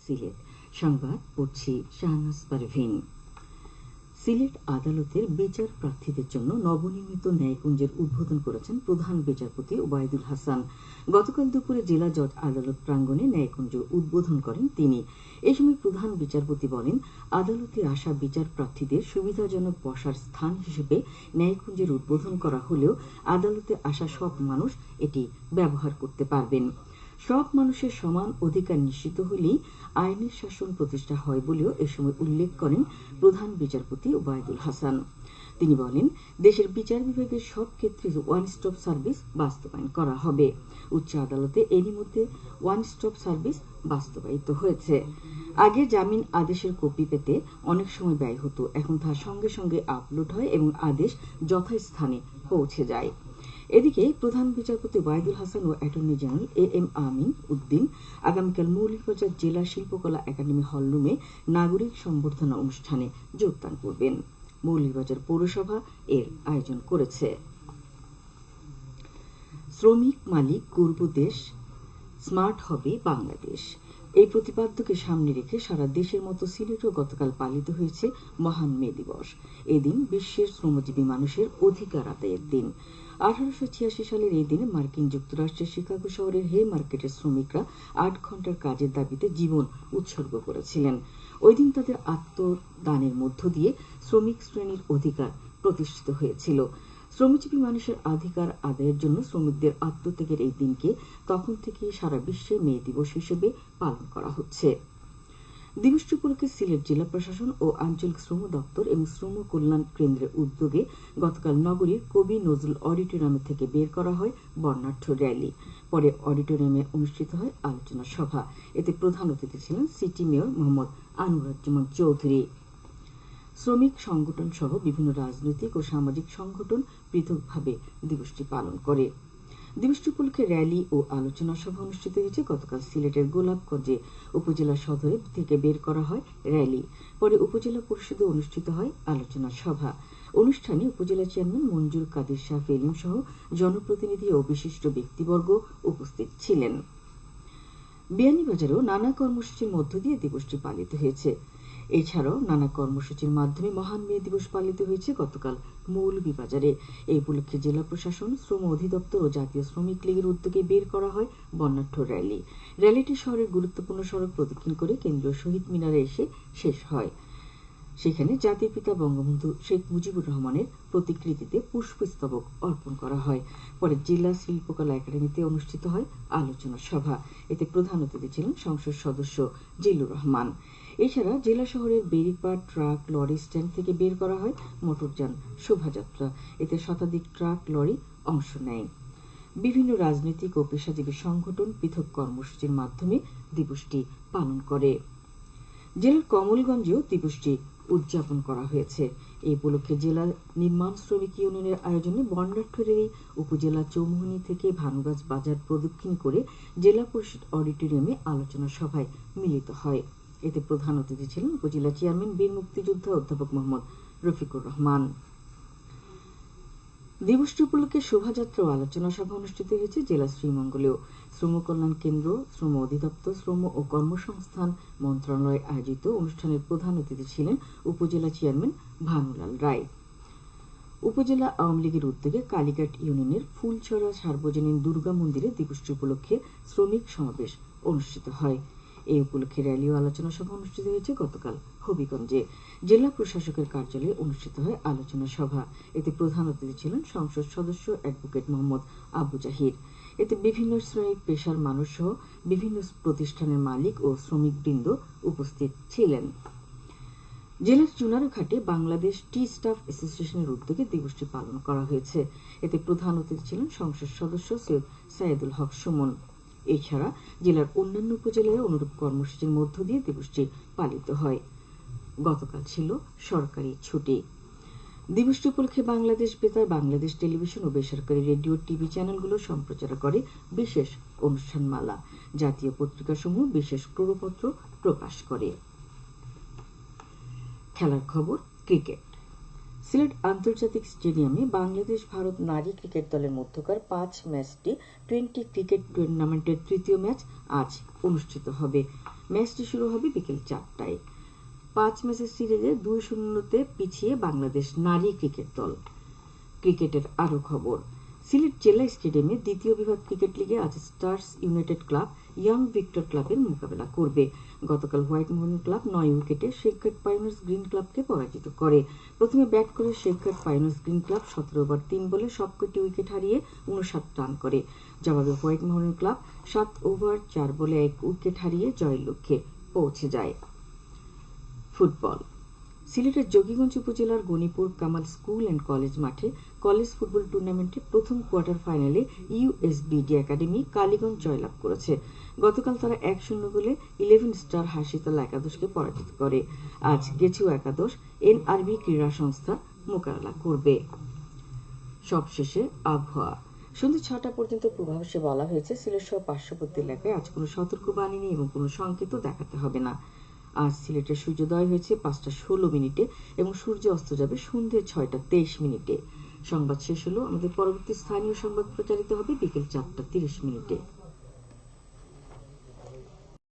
সিলেট। সংবাদ পড়ছি শাহনাজ পারভীন। সিলেট আদালতের বিচার প্রার্থীদের জন্য নবনির্মিত ন্যায়কুঞ্জের উদ্বোধন করেছেন প্রধান বিচারপতি ওবায়দুল হাসান। গতকাল দুপুরে জেলা জজ আদালত প্রাঙ্গণে ন্যায়কুঞ্জ উদ্বোধন করেন তিনি। এ সময় প্রধান বিচারপতি বলেন, আদালতে আসা বিচার প্রার্থীদের সুবিধাজনক বসার স্থান হিসেবে ন্যায়কুঞ্জের উদ্বোধন করা হলেও আদালতে আসা সব মানুষ এটি ব্যবহার করতে পারবেন। সব মানুষের সমান অধিকার নিশ্চিত হলেই আইনের শাসন প্রতিষ্ঠা হয় বলেও এ সময় উল্লেখ করেন প্রধান বিচারপতি ওবায়দুল হাসান। তিনি বলেন, দেশের বিচার বিভাগের সব ক্ষেত্রে ওয়ান স্টপ সার্ভিস বাস্তবায়ন করা হবে। উচ্চ আদালতে এরই মধ্যে ওয়ান স্টপ সার্ভিস বাস্তবায়িত হয়েছে। আগে জামিন আদেশের কপি পেতে অনেক সময় ব্যয় হতো, এখন তা সঙ্গে সঙ্গে আপলোড হয় এবং আদেশ যথাস্থানে পৌঁছে যায়। এদিকে প্রধান বিচারপতি ওবায়দুল হাসান ও attorney general AM Amin Uddin আগামীকাল মৌলভীবাজার জেলা শিল্পকলা একাডেমি হলরুমে নাগরিক সম্বর্ধনা অনুষ্ঠানে যোগদান করবেন। মৌলভীবাজার পৌরসভা এর আয়োজন করেছে। শ্রমিক মালিক গর্ব দেশ, স্মার্ট হবে বাংলাদেশ। এই প্রতিপাদ্যকে সামনে রেখে সারা দেশের মতো সিলেটেও গতকাল পালিত হয়েছে মহান মে দিবস। এদিন বিশ্বের শ্রমজীবী মানুষের অধিকার আদায়ের দিন। 1886 সালের এই দিনে মার্কিন যুক্তরাষ্ট্রের শিকাগো শহরের হে মার্কেটের শ্রমিকরা 8 ঘন্টার কাজের দাবিতে জীবন উৎসর্গ করেছিলেন। ওই দিন তাদের আত্মদানের মধ্য দিয়ে শ্রমিক শ্রেণীর অধিকার প্রতিষ্ঠিত হয়েছিল। শ্রমজীবী মানুষের অধিকার আদায়ের জন্য শ্রমিকদের আত্মত্যাগের এই দিনকে তখন থেকে সারা বিশ্বে মে দিবস হিসেবে পালন করা হচ্ছে। দিবসটি উপলক্ষে সিলেট জেলা প্রশাসন ও আঞ্চলিক শ্রম দপ্তর এবং শ্রম কল্যাণ কেন্দ্রের উদ্যোগে গতকাল নগরীর কবি নজরুল অডিটোরিয়াম থেকে বের করা হয় বর্ণাঢ্য র্যালি। পরে অডিটোরিয়ামে অনুষ্ঠিত হয় আলোচনা সভা। এতে প্রধান অতিথি ছিলেন সিটি মেয়র মোহাম্মদ আনুরুজ্জামান চৌধুরী। শ্রমিক সংগঠন সহ বিভিন্ন রাজনৈতিক ও সামাজিক সংগঠন পৃথকভাবে দিবসটি পালন করে। দিবসটি উপলক্ষে র্যালি ও আলোচনা সভা অনুষ্ঠিত হয়েছে। গতকাল সিলেটের গোলাপগঞ্জে উপজেলা সদরে থেকে বের করা হয় র্যালি। পরে উপজেলা পরিষদে অনুষ্ঠিত হয় আলোচনা সভা। অনুষ্ঠানে উপজেলা চেয়ারম্যান মঞ্জুর কাদের শাহ ফেলিম সহ জনপ্রতিনিধি ও বিশিষ্ট ব্যক্তিবর্গ উপস্থিত ছিলেন। বিয়ানীবাজারেও নানা কর্মসূচির মধ্য দিয়ে দিবসটি পালিত হয়েছে। এছাড়াও নানা কর্মসূচির মাধ্যমে মহান মে দিবস পালিত হয়েছে গতকাল মৌলভীবাজারে। এই উপলক্ষে জেলা প্রশাসন, শ্রম অধিদপ্তর ও জাতীয় শ্রমিক লীগের উদ্যোগে বের করা হয় বর্ণাঢ্য র্যালি। র্যালিটি শহরের গুরুত্বপূর্ণ সড়ক প্রদক্ষিণ করে কেন্দ্রীয় শহীদ মিনারে এসে শেষ হয়। সেখানে জাতির পিতা বঙ্গবন্ধু শেখ মুজিবুর রহমানের প্রতিকৃতিতে পুষ্পস্তবক অর্পণ করা হয়। পরে জেলা শিল্পকলা একাডেমিতে অনুষ্ঠিত হয় আলোচনা সভা। এতে প্রধান অতিথি ছিলেন সংসদ সদস্য জিল্লুর রহমান। এছাড়া জেলা শহরের বেড়িপাড় ট্রাক লরি স্ট্যান্ড থেকে বের করা হয় মোটরযান শোভাযাত্রা। এতে শতাধিক ট্রাক লরি অংশ নেয়। বিভিন্ন রাজনৈতিক ও পেশাজীবী সংগঠন পৃথক কর্মসূচির মাধ্যমে দিবসটি পালন করে। জেলার কমলগঞ্জেও দিবসটি উদযাপন করা হয়েছে। এই উপলক্ষে জেলা নির্মাণ শ্রমিক ইউনিয়নের আয়োজনে বর্ণাঢ্য র্যালি উপজেলা চৌমুহনী থেকে ভানুগাছ বাজার প্রদক্ষিণ করে জেলা পরিষদ অডিটোরিয়ামে আলোচনা সভায় মিলিত হয়। এতে প্রধান অতিথি ছিলেন উপজেলা চেয়ারম্যান বীর মুক্তিযোদ্ধা অধ্যাপক মোহাম্মদ রফিকুর রহমান। দিবসটি উপলক্ষে শোভাযাত্রা ও আলোচনা সভা অনুষ্ঠিত হয়েছে জেলা শ্রীমঙ্গলেও। শ্রম কল্যাণ কেন্দ্র, শ্রম অধিদপ্তর, শ্রম ও কর্মসংস্থান মন্ত্রণালয় আয়োজিত অনুষ্ঠানের প্রধান অতিথি ছিলেন উপজেলা চেয়ারম্যান ভানুলাল রায়। উপজেলা আওয়ামী লীগের উদ্যোগে কালীঘাট ইউনিয়নের ফুলছড়া সার্বজনীন দুর্গা মন্দিরে দিবসটি উপলক্ষে শ্রমিক সমাবেশ অনুষ্ঠিত হয়। এই উপলক্ষে র্যালি ও আলোচনা সভা অনুষ্ঠিত হয়েছে গতকাল হবিগঞ্জে। জেলা প্রশাসকের কার্যালয়ে অনুষ্ঠিত হয় আলোচনা সভা। এতে প্রধান অতিথি ছিলেন সংসদ সদস্য অ্যাডভোকেট মোহাম্মদ আবু জাহির। এতে বিভিন্ন শ্রেণীর পেশার মানুষ সহ বিভিন্ন প্রতিষ্ঠানের মালিক ও শ্রমিকবৃন্দ উপস্থিত ছিলেন। জেলার চুনারুঘাটে বাংলাদেশ টি স্টাফ অ্যাসোসিয়েশনের উদ্যোগে দিবসটি পালন করা হয়েছে। এতে প্রধান অতিথি ছিলেন সংসদ সদস্য সৈয়দ সাইদুল হক সুমন। এছাড়া জেলার অন্যান্য উপজেলায় অনুরূপ কর্মসূচির মধ্য দিয়ে দিবসটি পালিত হয়। গতকাল ছিল সরকারি ছুটি। দিবসটি উপলক্ষে বাংলাদেশ বেতার, বাংলাদেশ টেলিভিশন ও বেসরকারি রেডিও টিভি চ্যানেলগুলো সম্প্রচার করে বিশেষ অনুষ্ঠানমালা। জাতীয় পত্রিকাসমূহ বিশেষ ক্রোড়পত্র প্রকাশ করে। খেলার খবর। ক্রিকেট। সিলেট আন্তর্জাতিক স্টেডিয়ামে বাংলাদেশ ভারত নারী ক্রিকেট দলের মধ্যকার 5 ম্যাচ টি-20 ক্রিকেট টুর্নামেন্টের তৃতীয় ম্যাচ আজ অনুষ্ঠিত হবে। ম্যাচটি শুরু হবে বিকেল 4টায়। 5 ম্যাচের সিরিজে 2-0 পিছিয়ে বাংলাদেশ নারী ক্রিকেট দল। ক্রিকেটের আরো খবর। সিলেট জেলা স্টেডিয়ামে দ্বিতীয় বিভাগ ক্রিকেট লিগে আজ stars United club young Victor ক্লাবের মোকাবেলা করবে। গতকাল হোয়াইট মোহন ক্লাব 9 উইকেটে শেখঘাট পাইওনিয়ার্স গ্রিন ক্লাবকে পরাজিত করে। প্রথমে ব্যাট করে শেখঘাট পাইওনিয়ার্স গ্রিন ক্লাব 17 ওভার 3 বলে সবকটি উইকেট হারিয়ে 59 রান করে। জবাবে হোয়াইট মোহন ক্লাব 7 ওভার 4 বলে 1 উইকেট হারিয়ে জয়ের লক্ষ্যে পৌঁছে যায়। ফুটবল। সিলেটের যোগীগঞ্জ উপজেলার Ganipur Kamal school and college মাঠে কলেজ ফুটবল টুর্নামেন্টে প্রথম কোয়ার্টার ফাইনালে ইউএসবিডি একাডেমি কালীগঞ্জ জয়লাভ করেছে। গতকাল তারা 1-0 গোলে 11 স্টার হাসিতলা একাদশকে পরাজিত করে। আজ গেছুয়া একাদশ এনআরবি ক্রীড়া সংস্থা মোকাবেলা করবে। সবশেষে আবহাওয়া। সন্ধ্যা 6টা পর্যন্ত পূর্বাভাসে বলা হয়েছে সিলেট সহ পার্শ্ববর্তী এলাকায় আজ কোনো সতর্কবাণী নেই এবং কোনো সংকেতও দেখাতে হবে না। আজ সিলেটের সূর্যোদয় হয়েছে 5:16 এবং সূর্য অস্ত যাবে সন্ধ্যে 6:23। সংবাদ শেষ হলো। আমাদের পরবর্তী স্থানীয় সংবাদ প্রচারিত হবে বিকেল 4:30।